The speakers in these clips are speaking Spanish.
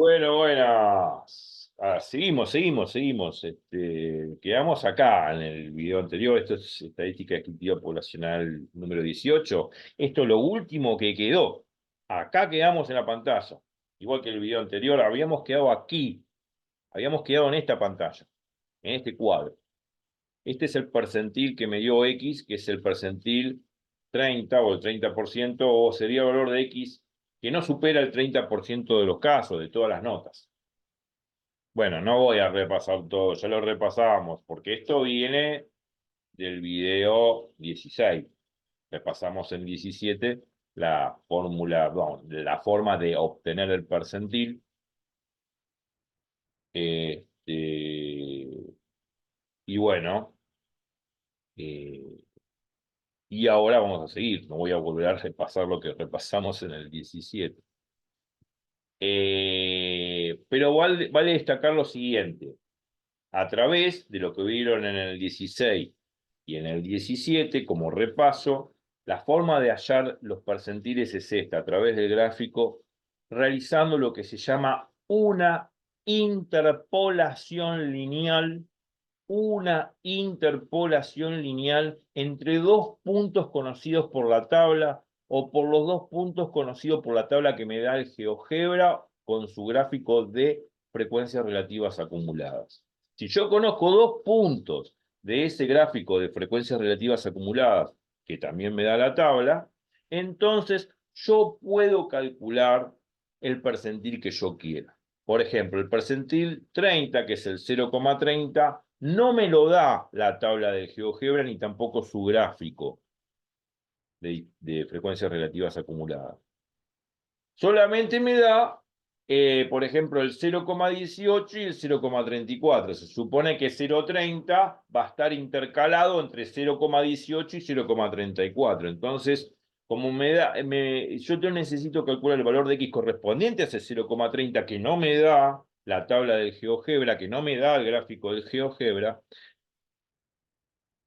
Bueno, buenas. Seguimos. Quedamos acá en el video anterior. Esto es estadística descriptiva poblacional número 18. Esto es lo último que quedó. Acá quedamos en la pantalla. Igual que el video anterior, habíamos quedado aquí. Habíamos quedado en esta pantalla, en este cuadro. Este es el percentil que me dio X, que es el percentil 30 o el 30%, o sería el valor de X que no supera el 30% de los casos, de todas las notas. Bueno, no voy a repasar todo, ya lo repasamos, porque esto viene del video 16. Repasamos en 17 la fórmula, bueno, la forma de obtener el percentil. Y bueno, eh, y ahora vamos a seguir. No voy a volver a repasar lo que repasamos en el 17. Pero vale destacar lo siguiente. A través de lo que vieron en el 16 y en el 17, como repaso, la forma de hallar los percentiles es esta, a través del gráfico, realizando lo que se llama una interpolación lineal entre dos puntos conocidos por la tabla o por los dos puntos conocidos por la tabla que me da el GeoGebra con su gráfico de frecuencias relativas acumuladas. Si yo conozco dos puntos de ese gráfico de frecuencias relativas acumuladas, que también me da la tabla, entonces yo puedo calcular el percentil que yo quiera. Por ejemplo, el percentil 30, que es el 0,30, no me lo da la tabla del GeoGebra ni tampoco su gráfico de frecuencias relativas acumuladas. Solamente me da, por ejemplo, el 0,18 y el 0,34. Se supone que 0,30 va a estar intercalado entre 0,18 y 0,34. Entonces, como yo necesito calcular el valor de X correspondiente a ese 0,30 que no me da la tabla del GeoGebra, que no me da el gráfico del GeoGebra,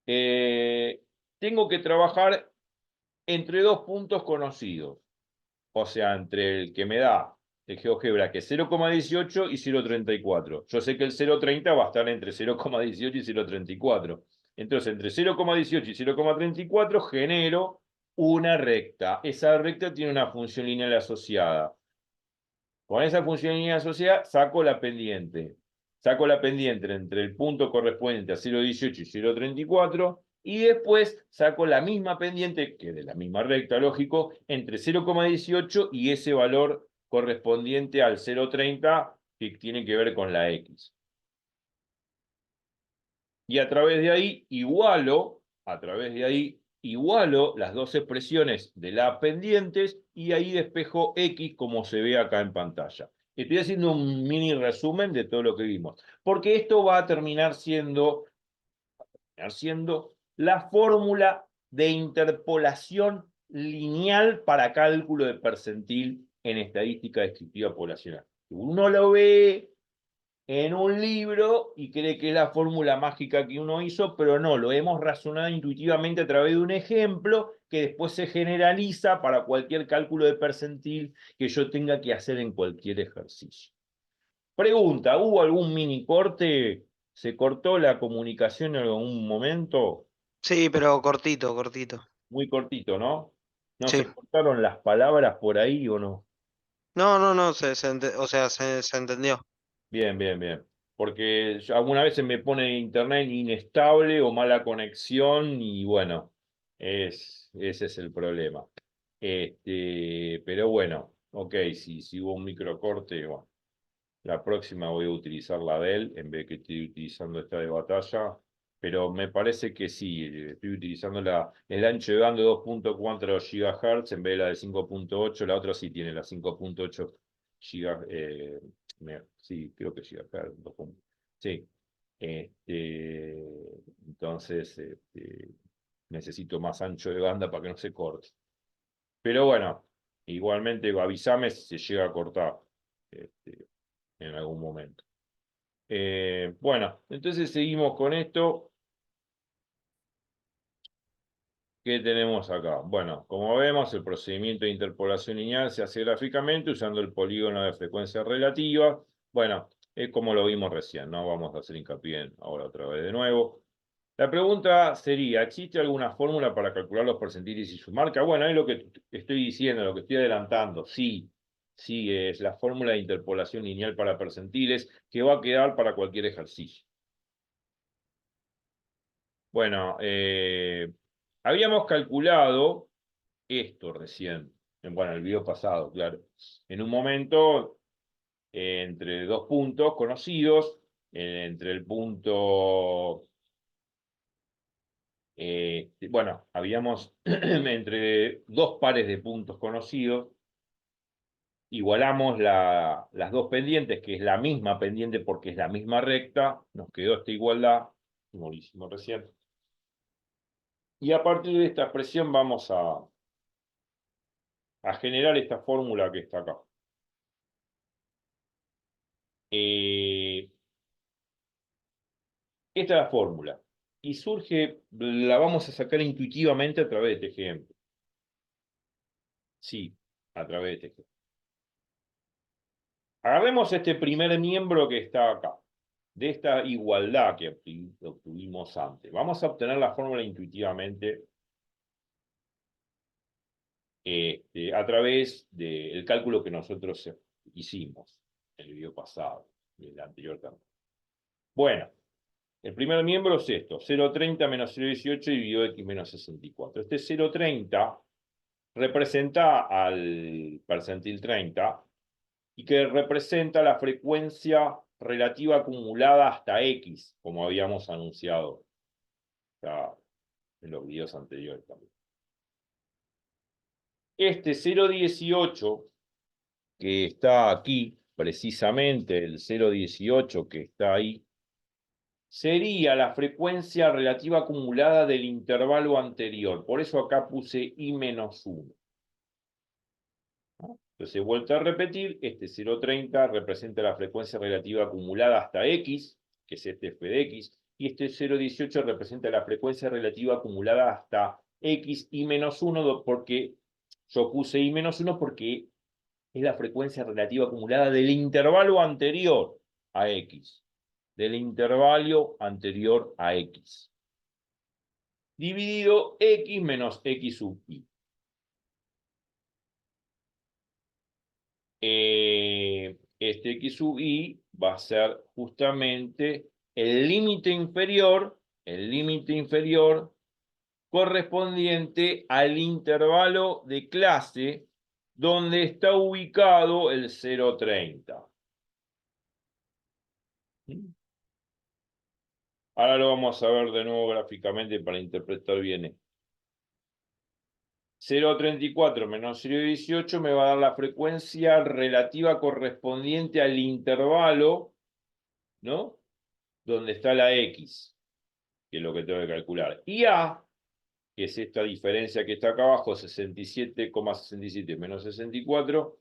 eh, tengo que trabajar entre dos puntos conocidos. O sea, entre el que me da el GeoGebra, que es 0,18 y 0,34. Yo sé que el 0,30 va a estar entre 0,18 y 0,34. Entonces, entre 0,18 y 0,34 genero una recta. Esa recta tiene una función lineal asociada. Con esa función lineal asociada saco la pendiente. Saco la pendiente entre el punto correspondiente a 0,18 y 0,34 y después saco la misma pendiente, que de la misma recta, lógico, entre 0,18 y ese valor correspondiente al 0,30 que tiene que ver con la X. Y a través de ahí igualo las dos expresiones de las pendientes y ahí despejo X como se ve acá en pantalla. Estoy haciendo un mini resumen de todo lo que vimos, porque esto va a terminar siendo la fórmula de interpolación lineal para cálculo de percentil en estadística descriptiva poblacional. Uno lo ve en un libro y cree que es la fórmula mágica que uno hizo, pero no, lo hemos razonado intuitivamente a través de un ejemplo que después se generaliza para cualquier cálculo de percentil que yo tenga que hacer en cualquier ejercicio. Pregunta, ¿hubo algún mini corte? ¿Se cortó la comunicación en algún momento? Sí, pero cortito, cortito. Muy cortito, ¿no? ¿No Sí. se cortaron las palabras por ahí o no? No, o sea, se entendió. Bien. Porque algunas veces me pone internet inestable o mala conexión y bueno, ese es el problema. Pero bueno, ok, si hubo un microcorte, bueno, la próxima voy a utilizar la de él en vez que estoy utilizando esta de batalla. Pero me parece que sí, estoy utilizando el ancho de banda de 2,4 GHz en vez de la de 5,8. La otra sí tiene la 5,8 GHz. Sí, creo que GHz. Sí. Este, entonces, necesito más ancho de banda para que no se corte. Pero bueno, igualmente avísame si se llega a cortar en algún momento. Bueno, entonces seguimos con esto. ¿Qué tenemos acá? Bueno, como vemos, el procedimiento de interpolación lineal se hace gráficamente usando el polígono de frecuencia relativa. Bueno, es como lo vimos recién, ¿no? Vamos a hacer hincapié ahora otra vez de nuevo. La pregunta sería, ¿existe alguna fórmula para calcular los percentiles y su marca? Bueno, es lo que estoy diciendo, lo que estoy adelantando. Sí, sí, es la fórmula de interpolación lineal para percentiles que va a quedar para cualquier ejercicio. Bueno, habíamos calculado esto recién, bueno, el video pasado, claro. En un momento, entre dos puntos conocidos, entre el punto, bueno, habíamos entre dos pares de puntos conocidos, igualamos las dos pendientes, que es la misma pendiente porque es la misma recta, nos quedó esta igualdad, como lo hicimos recién. Y a partir de esta expresión vamos a generar esta fórmula que está acá. Esta es la fórmula. Y surge, la vamos a sacar intuitivamente a través de este ejemplo. Sí, a través de este ejemplo. Agarremos este primer miembro que está acá, de esta igualdad que obtuvimos antes. Vamos a obtener la fórmula intuitivamente a través del cálculo que nosotros hicimos en el video pasado, y en el anterior también. Bueno, el primer miembro es esto, 0,30 menos 0,18 dividido x menos 64. Este 0,30 representa al percentil 30 y que representa la frecuencia relativa acumulada hasta X, como habíamos anunciado ya en los videos anteriores también. Este 0,18 que está aquí, precisamente el 0,18 que está ahí, sería la frecuencia relativa acumulada del intervalo anterior. Por eso acá puse I menos 1. Entonces, he vuelto a repetir, este 0,30 representa la frecuencia relativa acumulada hasta X, que es este f de X, y este 0,18 representa la frecuencia relativa acumulada hasta X y menos 1, porque yo puse I menos 1 porque es la frecuencia relativa acumulada del intervalo anterior a X, del intervalo anterior a X, dividido X menos X sub I. Este X sub I va a ser justamente el límite inferior correspondiente al intervalo de clase donde está ubicado el 0,30. Ahora lo vamos a ver de nuevo gráficamente para interpretar bien esto. 0,34 menos 0,18 me va a dar la frecuencia relativa correspondiente al intervalo, ¿no? Donde está la X, que es lo que tengo que calcular. Y A, que es esta diferencia que está acá abajo, 67,67 menos 64,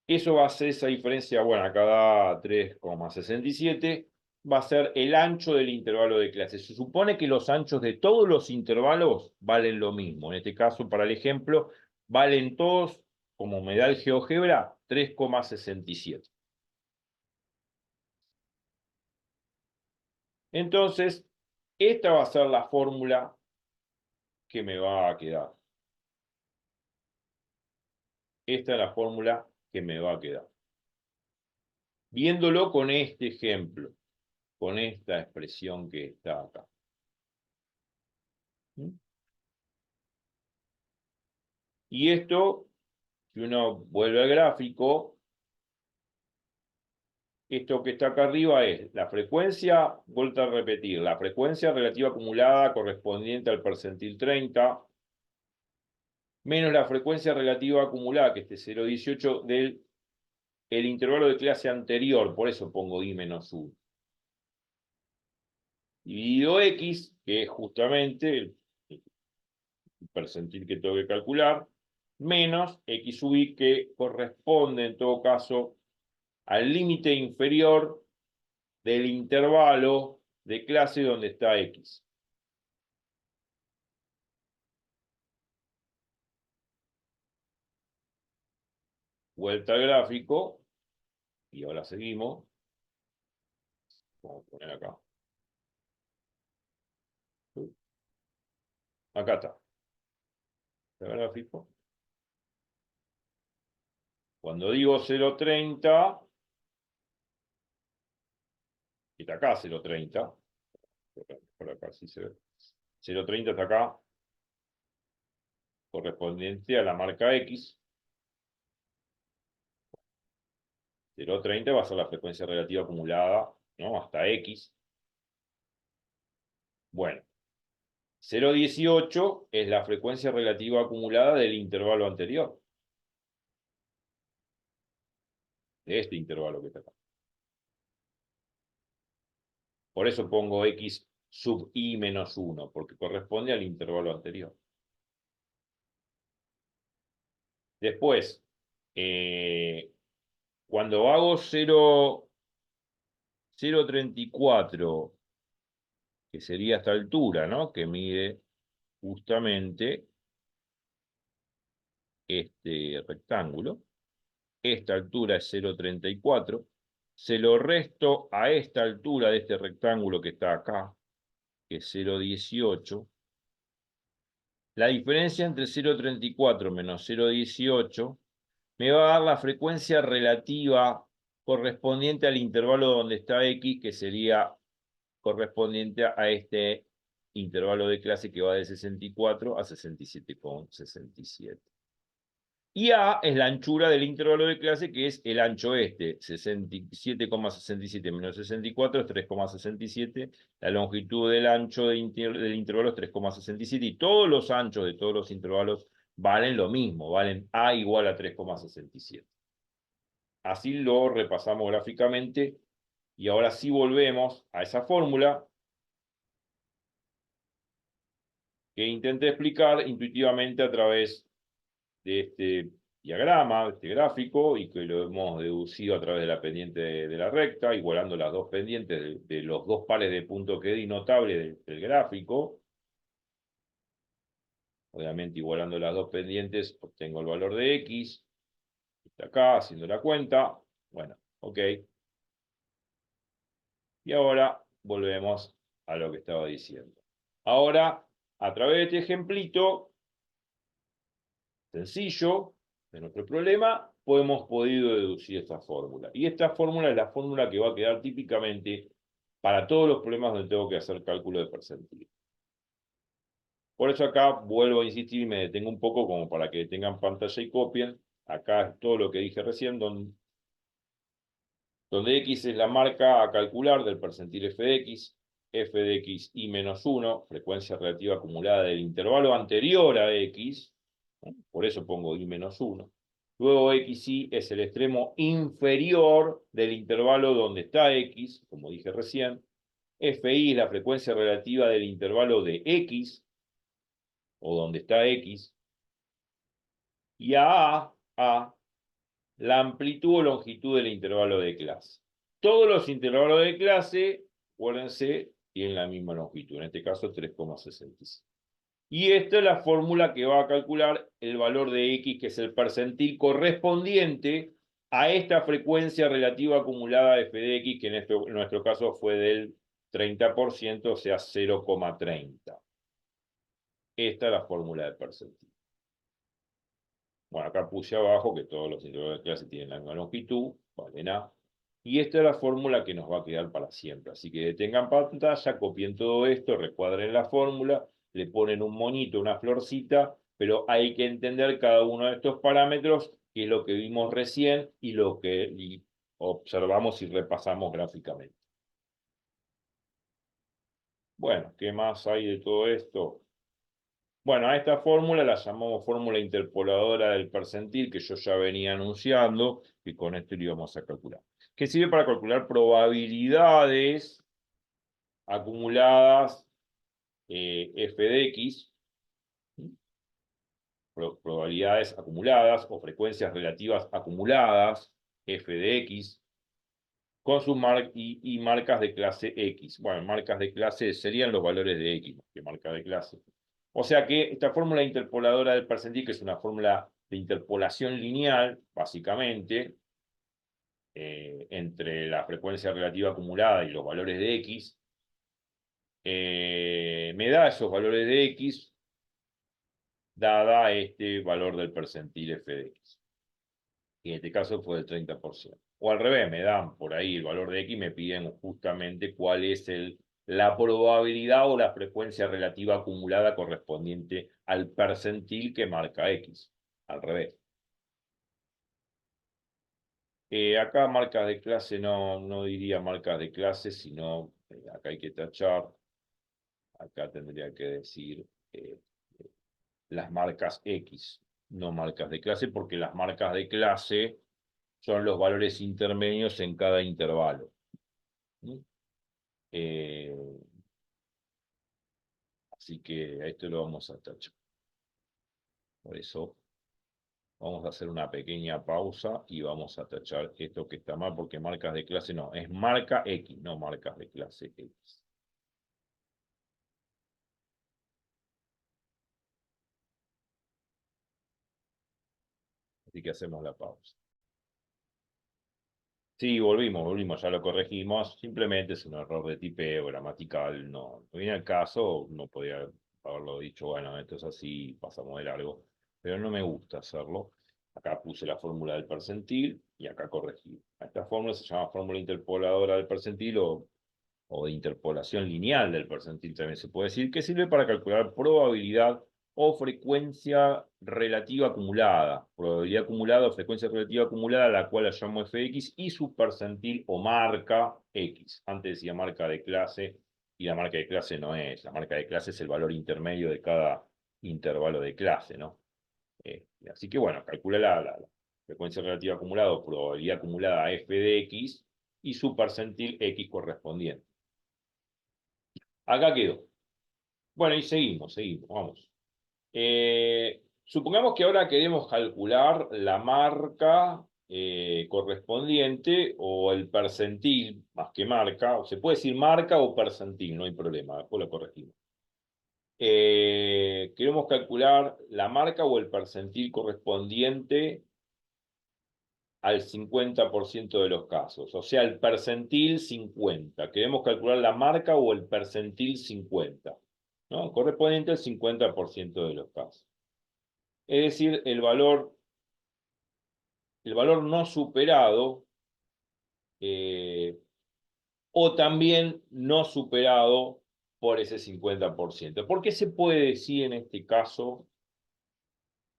eso va a ser esa diferencia, bueno, acá da 3,67, va a ser el ancho del intervalo de clase. Se supone que los anchos de todos los intervalos valen lo mismo. En este caso, para el ejemplo, valen todos, como me da el GeoGebra, 3,67. Entonces, esta va a ser la fórmula que me va a quedar. Esta es la fórmula que me va a quedar. Viéndolo con este ejemplo, con esta expresión que está acá. Y esto, si uno vuelve al gráfico, esto que está acá arriba es la frecuencia, vuelta a repetir, la frecuencia relativa acumulada correspondiente al percentil 30, menos la frecuencia relativa acumulada, que es este 0,18 del el intervalo de clase anterior, por eso pongo I menos 1. Dividido X, que es justamente el percentil que tengo que calcular, menos X sub I, que corresponde en todo caso al límite inferior del intervalo de clase donde está X. vuelta al gráfico, y ahora seguimos. Vamos a poner acá. Acá está. El gráfico. Cuando digo 0,30, está acá 0,30. Por acá sí se ve. 0,30 está acá, correspondiente a la marca X. 0,30 va a ser la frecuencia relativa acumulada, ¿no? Hasta X. Bueno, 0,18 es la frecuencia relativa acumulada del intervalo anterior. De este intervalo que está acá. Por eso pongo X sub I menos 1, porque corresponde al intervalo anterior. Después, cuando hago 0,34, que sería esta altura, ¿no? Que mide justamente este rectángulo. Esta altura es 0,34. Se lo resto a esta altura de este rectángulo que está acá, que es 0,18. La diferencia entre 0,34 menos 0,18 me va a dar la frecuencia relativa correspondiente al intervalo donde está X, que sería correspondiente a este intervalo de clase que va de 64 a 67,67. Y A es la anchura del intervalo de clase, que es el ancho este, 67,67 menos 64 es 3,67, la longitud del ancho del intervalo es 3,67, y todos los anchos de todos los intervalos valen lo mismo, valen A igual a 3,67. Así lo repasamos gráficamente, y ahora sí volvemos a esa fórmula que intenté explicar intuitivamente a través de este diagrama, este gráfico, y que lo hemos deducido a través de la pendiente de la recta, igualando las dos pendientes de los dos pares de punto que di notable del gráfico. Obviamente, igualando las dos pendientes, obtengo el valor de X. Está acá, haciendo la cuenta. Bueno, ok. Y ahora volvemos a lo que estaba diciendo. Ahora, a través de este ejemplito sencillo de nuestro problema, hemos podido deducir esta fórmula. Y esta fórmula es la fórmula que va a quedar típicamente para todos los problemas donde tengo que hacer cálculo de percentil. Por eso acá vuelvo a insistir y me detengo un poco como para que tengan pantalla y copien. Acá es todo lo que dije recién, donde X es la marca a calcular del percentil f de X y menos 1, frecuencia relativa acumulada del intervalo anterior a X, ¿no? Por eso pongo y menos 1. Luego XY es el extremo inferior del intervalo donde está X, como dije recién. FI es la frecuencia relativa del intervalo de X, o donde está X. Y A, la amplitud o longitud del intervalo de clase. Todos los intervalos de clase, acuérdense, tienen la misma longitud, en este caso 3,65. Y esta es la fórmula que va a calcular el valor de X, que es el percentil correspondiente a esta frecuencia relativa acumulada f de X, que en nuestro caso fue del 30%, o sea, 0,30. Esta es la fórmula de percentil. Bueno, acá puse abajo que todos los intervalos de clase tienen la misma longitud, valen A. Y esta es la fórmula que nos va a quedar para siempre. Así que detengan pantalla, copien todo esto, recuadren la fórmula, le ponen un monito, una florcita, pero hay que entender cada uno de estos parámetros, que es lo que vimos recién y lo que observamos y repasamos gráficamente. Bueno, ¿qué más hay de todo esto? Bueno, a esta fórmula la llamamos fórmula interpoladora del percentil, que yo ya venía anunciando, y con esto lo íbamos a calcular. Que sirve para calcular probabilidades acumuladas f de x, probabilidades acumuladas o frecuencias relativas acumuladas f de x, con sus marcas de clase x. Bueno, marcas de clase serían los valores de x, que marca de clase. O sea que esta fórmula interpoladora del percentil, que es una fórmula de interpolación lineal, básicamente, entre la frecuencia relativa acumulada y los valores de X, me da esos valores de X dada este valor del percentil f de X. Y en este caso fue del 30%. O al revés, me dan por ahí el valor de X y me piden justamente cuál es la probabilidad o la frecuencia relativa acumulada correspondiente al percentil que marca X. Al revés. Acá marcas de clase no diría marcas de clase, sino acá hay que tachar. Acá tendría que decir las marcas X, no marcas de clase, porque las marcas de clase son los valores intermedios en cada intervalo. Así que a esto lo vamos a tachar. Por eso vamos a hacer una pequeña pausa y vamos a tachar esto que está mal, porque marcas de clase no, es marca X, no marcas de clase X. Así que hacemos la pausa. Sí, volvimos, ya lo corregimos. Simplemente es un error de tipeo gramatical, no viene al caso, no podía haberlo dicho, bueno, esto es así, pasamos de largo, pero no me gusta hacerlo. Acá puse la fórmula del percentil y acá corregí. Esta fórmula se llama fórmula interpoladora del percentil o de interpolación lineal del percentil también se puede decir, que sirve para calcular probabilidad o frecuencia relativa acumulada. Probabilidad acumulada o frecuencia relativa acumulada, la cual la llamo fx, y su percentil o marca x. Antes decía marca de clase, y la marca de clase no es. La marca de clase es el valor intermedio de cada intervalo de clase, ¿no? Así que bueno, calcula la frecuencia relativa acumulada o probabilidad acumulada f de x y su percentil x correspondiente. Acá quedó. Bueno, y seguimos, vamos. Supongamos que ahora queremos calcular la marca correspondiente o el percentil, más que marca, o se puede decir marca o percentil, no hay problema, después lo corregimos. Queremos calcular la marca o el percentil correspondiente al 50% de los casos, o sea, el percentil 50. Queremos calcular la marca o el percentil 50, ¿no? Correspondiente al 50% de los casos. Es decir, el valor no superado o también no superado por ese 50%. ¿Por qué se puede decir en este caso,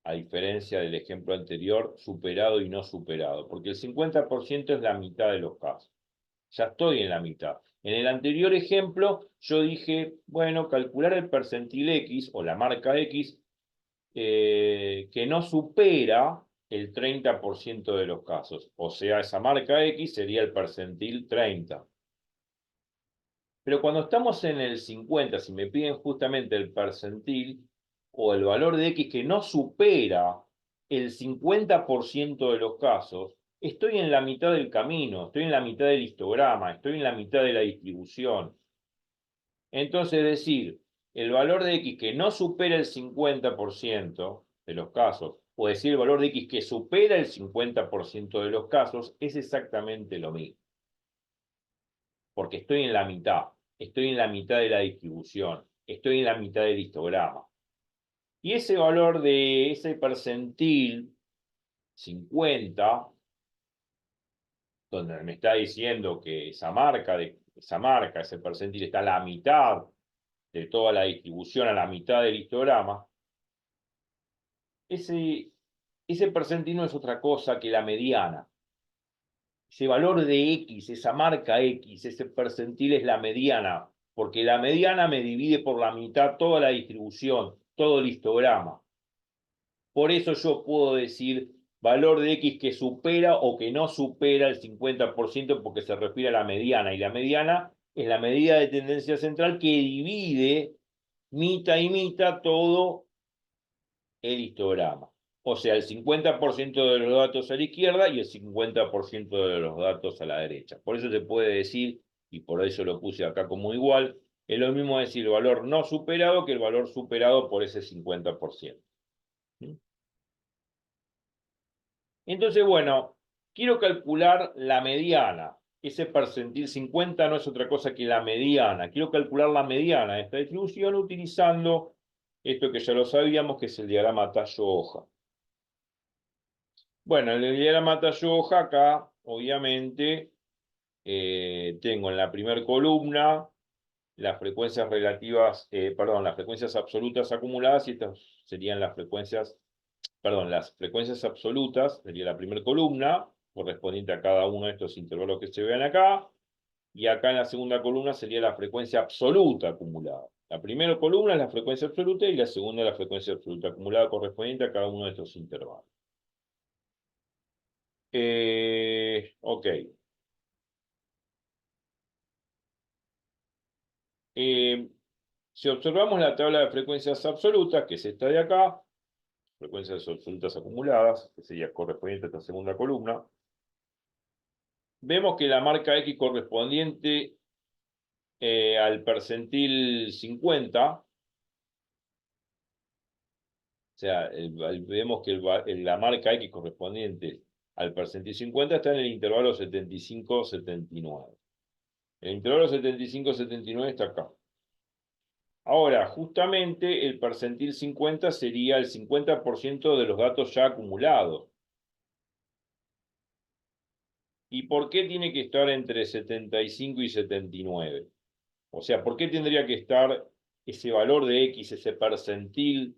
a diferencia del ejemplo anterior, superado y no superado? Porque el 50% es la mitad de los casos. Ya estoy en la mitad. En el anterior ejemplo, yo dije, bueno, calcular el percentil X o la marca X que no supera el 30% de los casos. O sea, esa marca X sería el percentil 30. Pero cuando estamos en el 50, si me piden justamente el percentil o el valor de X que no supera el 50% de los casos, estoy en la mitad del camino, estoy en la mitad del histograma, estoy en la mitad de la distribución. Entonces, decir, el valor de X que no supera el 50% de los casos, o decir el valor de X que supera el 50% de los casos, es exactamente lo mismo. Porque estoy en la mitad de la distribución, estoy en la mitad del histograma. Y ese valor de ese percentil 50, donde me está diciendo que esa marca, ese percentil está a la mitad de toda la distribución, a la mitad del histograma, ese percentil no es otra cosa que la mediana. Ese valor de X, esa marca X, ese percentil es la mediana, porque la mediana me divide por la mitad toda la distribución, todo el histograma. Por eso yo puedo decir valor de X que supera o que no supera el 50% porque se refiere a la mediana, y la mediana es la medida de tendencia central que divide mitad y mitad todo el histograma. O sea, el 50% de los datos a la izquierda y el 50% de los datos a la derecha. Por eso se puede decir, y por eso lo puse acá como igual, es lo mismo decir el valor no superado que el valor superado por ese 50%. Entonces, bueno, quiero calcular la mediana. Ese percentil 50 no es otra cosa que la mediana. Quiero calcular la mediana de esta distribución utilizando esto que ya lo sabíamos, que es el diagrama tallo-hoja. Bueno, en el diagrama tallo-hoja acá, obviamente, tengo en la primera columna las frecuencias relativas, perdón, las frecuencias absolutas acumuladas, y estas serían las frecuencias, perdón, las frecuencias absolutas, sería la primera columna, correspondiente a cada uno de estos intervalos que se vean acá, y acá en la segunda columna sería la frecuencia absoluta acumulada. La primera columna es la frecuencia absoluta y la segunda es la frecuencia absoluta acumulada correspondiente a cada uno de estos intervalos. Ok. Si observamos la tabla de frecuencias absolutas, que es esta de acá, frecuencias absolutas acumuladas, que sería correspondiente a esta segunda columna, vemos que la marca X correspondiente al percentil 50, o sea, vemos que la marca X correspondiente al percentil 50 está en el intervalo 75-79. El intervalo 75-79 está acá. Ahora, justamente el percentil 50 sería el 50% de los datos ya acumulados. ¿Y por qué tiene que estar entre 75 y 79? O sea, ¿por qué tendría que estar ese valor de X, ese percentil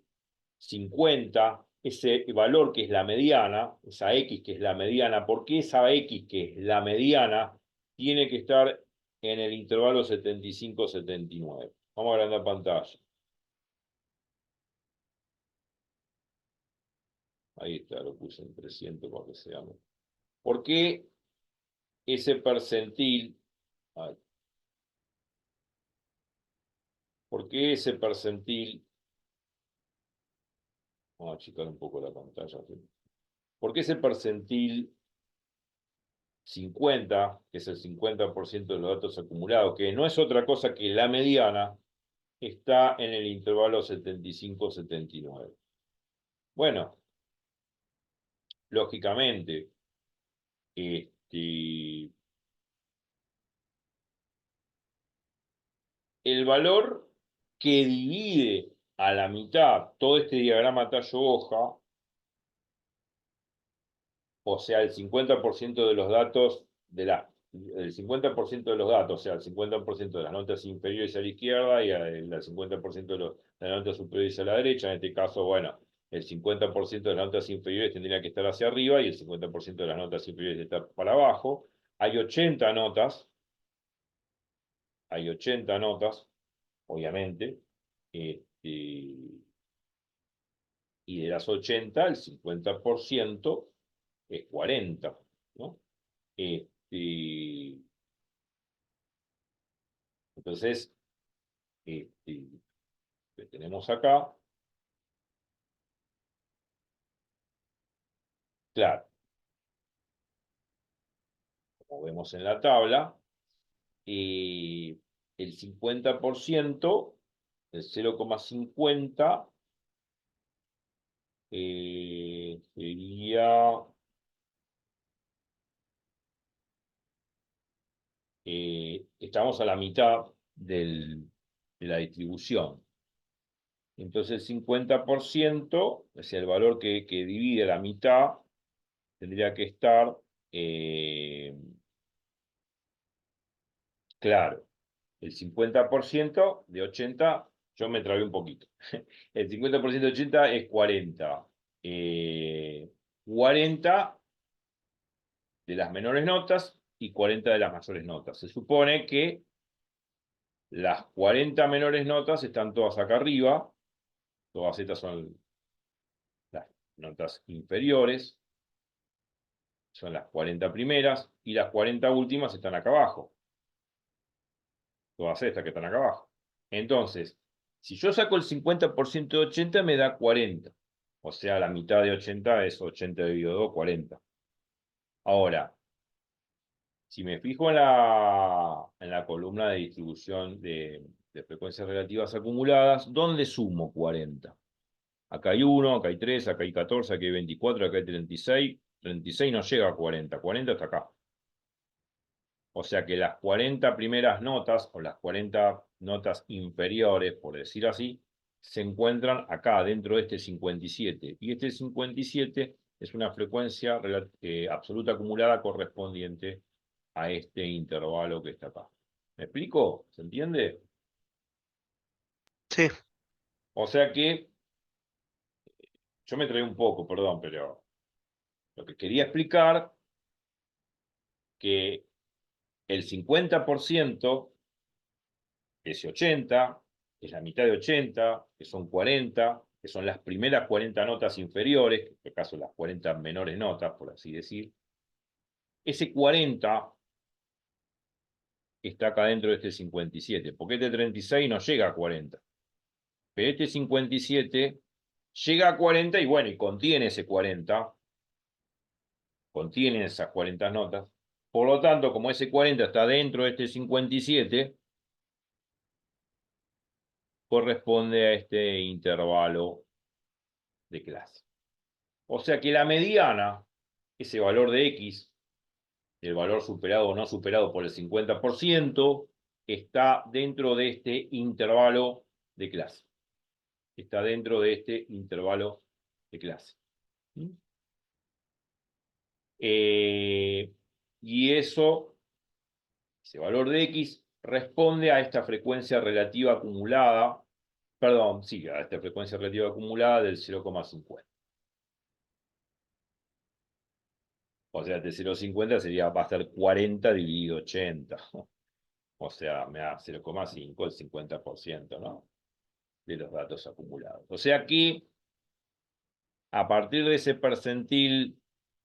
50, ese valor que es la mediana, esa X que es la mediana? ¿Por qué esa X que es la mediana tiene que estar en el intervalo 75-79? Vamos a agrandar pantalla. Ahí está, lo puse en 300 para que sea. ¿Por qué ese percentil? Ay, ¿por qué ese percentil? Vamos a achicar un poco la pantalla. ¿Por qué ese percentil 50, que es el 50% de los datos acumulados, que no es otra cosa que la mediana, está en el intervalo 75-79? Bueno, lógicamente, el valor que divide a la mitad todo este diagrama tallo-hoja, o sea, el 50% de los datos el 50% de los datos, o sea, el 50% de las notas inferiores a la izquierda y el 50% de las notas superiores a la derecha. En este caso, bueno, el 50% de las notas inferiores tendría que estar hacia arriba y el 50% de las notas inferiores estar para abajo. Hay 80 notas, hay 80 notas, obviamente, y de las 80, el 50% es 40, ¿no? Entonces, que tenemos acá, claro, como vemos en la tabla, el 50%, el 0,50, sería, estamos a la mitad de la distribución. Entonces el 50%, o sea, el valor que divide la mitad, tendría que estar, claro, el 50% de 80, yo me trabé un poquito. El 50% de 80 es 40. 40 de las menores notas y 40 de las mayores notas. Se supone que las 40 menores notas están todas acá arriba. Todas estas son las notas inferiores. Son las 40 primeras. Y las 40 últimas están acá abajo. Todas estas que están acá abajo. Entonces, si yo saco el 50% de 80, me da 40. O sea, la mitad de 80 es 80 dividido 2, 40. Ahora, si me fijo en la columna de distribución de frecuencias relativas acumuladas, ¿dónde sumo 40? Acá hay 1, acá hay 3, acá hay 14, acá hay 24, acá hay 36 36 no llega a 40, 40 está acá. O sea que las 40 primeras notas, o las 40 notas inferiores, por decir así, se encuentran acá, dentro de este 57. Y este 57 es una frecuencia absoluta acumulada correspondiente a este intervalo que está acá. ¿Me explico? ¿Se entiende? Sí, O sea que, yo me traí un poco, perdón, pero lo que quería explicar, que el 50%, ese 80, es la mitad de 80, que son 40, que son las primeras 40 notas inferiores, que en este caso las 40 menores notas, por así decir. Ese 40 está acá dentro de este 57, porque este 36 no llega a 40. Pero este 57 llega a 40 y bueno, y contiene ese 40, contiene esas 40 notas. Por lo tanto, como ese 40 está dentro de este 57, corresponde a este intervalo de clase. O sea que la mediana, ese valor de X, el valor superado o no superado por el 50%, está dentro de este intervalo de clase. Está dentro de este intervalo de clase. Y eso, ese valor de X, responde a esta frecuencia relativa acumulada, perdón, sí, a esta frecuencia relativa acumulada del 0,50. O sea, de 0,50 sería, va a ser 40 dividido 80. O sea, me da 0,5, el 50%, ¿no? De los datos acumulados. O sea que, a partir de ese percentil,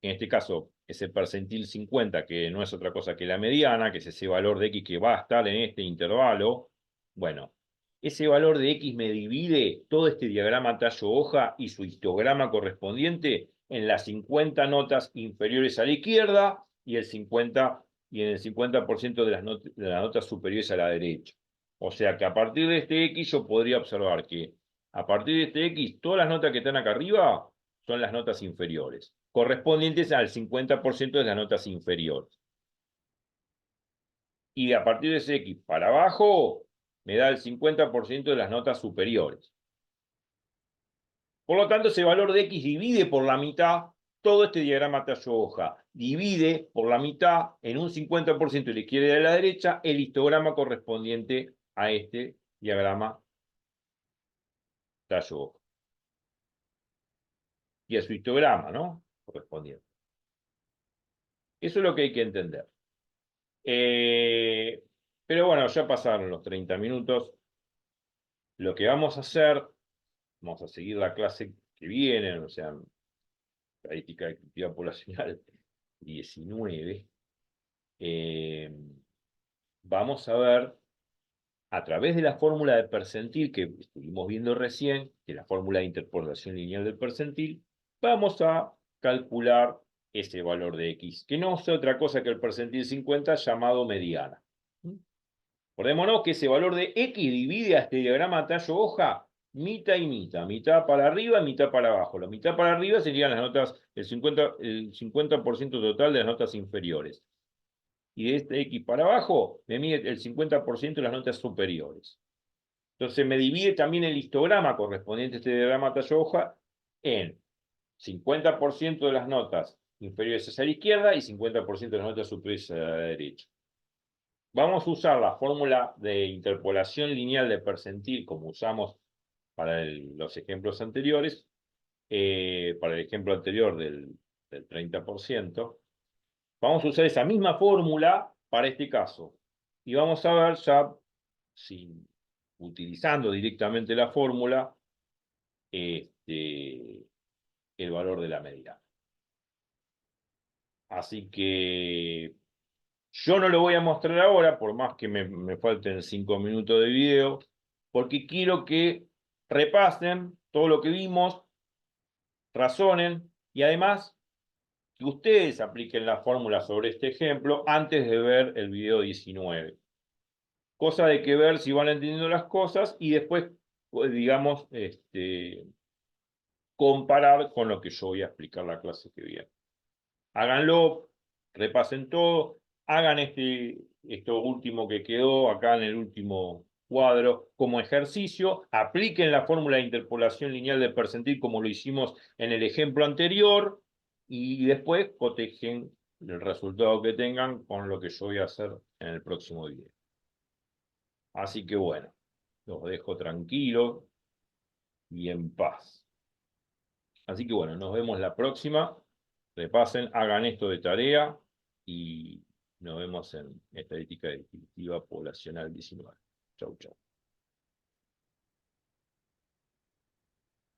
en este caso, ese percentil 50, que no es otra cosa que la mediana, que es ese valor de X que va a estar en este intervalo, bueno, ese valor de X me divide todo este diagrama tallo-hoja y su histograma correspondiente en las 50 notas inferiores a la izquierda y en el 50% de las notas superiores a la derecha. O sea que a partir de este X yo podría observar que a partir de este X, todas las notas que están acá arriba son las notas inferiores, correspondientes al 50% de las notas inferiores. Y a partir de ese X para abajo, me da el 50% de las notas superiores. Por lo tanto, ese valor de X divide por la mitad todo este diagrama tallo-hoja. Divide por la mitad en un 50% de la izquierda y de la derecha el histograma correspondiente a este diagrama tallo-hoja. Y a su histograma, ¿no? Correspondiente. Eso es lo que hay que entender. Pero bueno, ya pasaron los 30 minutos. Lo que vamos a hacer, vamos a seguir la clase que viene, o sea, estadística de actividad poblacional 19. Vamos a ver, a través de la fórmula de percentil que estuvimos viendo recién, que es la fórmula de interpolación lineal del percentil, vamos a calcular ese valor de X, que no es otra cosa que el percentil 50 llamado mediana. Acordémonos que ese valor de X divide a este diagrama tallo-hoja mitad y mitad. Mitad para arriba, mitad para abajo. La mitad para arriba serían las notas, el 50% total de las notas inferiores. Y de este X para abajo me mide el 50% de las notas superiores. Entonces me divide también el histograma correspondiente a este diagrama tallo-hoja en 50% de las notas inferiores hacia la izquierda y 50% de las notas superiores hacia la derecha. Vamos a usar la fórmula de interpolación lineal de percentil como usamos para los ejemplos anteriores, para el ejemplo anterior del 30%. Vamos a usar esa misma fórmula para este caso. Y vamos a ver ya, utilizando directamente la fórmula, el valor de la medida. Así que yo no lo voy a mostrar ahora, por más que me falten 5 minutos de video, porque quiero que repasen todo lo que vimos, razonen y además que ustedes apliquen la fórmula sobre este ejemplo antes de ver el video 19. Cosa de que ver si van entendiendo las cosas y después, pues, digamos, comparar con lo que yo voy a explicar la clase que viene. Háganlo, repasen todo, hagan esto último que quedó acá en el último cuadro como ejercicio, apliquen la fórmula de interpolación lineal de percentil como lo hicimos en el ejemplo anterior y después cotejen el resultado que tengan con lo que yo voy a hacer en el próximo video. Así que bueno, los dejo tranquilos y en paz. Así que bueno, nos vemos la próxima. Repasen, hagan esto de tarea y nos vemos en Estadística Descriptiva Poblacional 19. Chau, chau.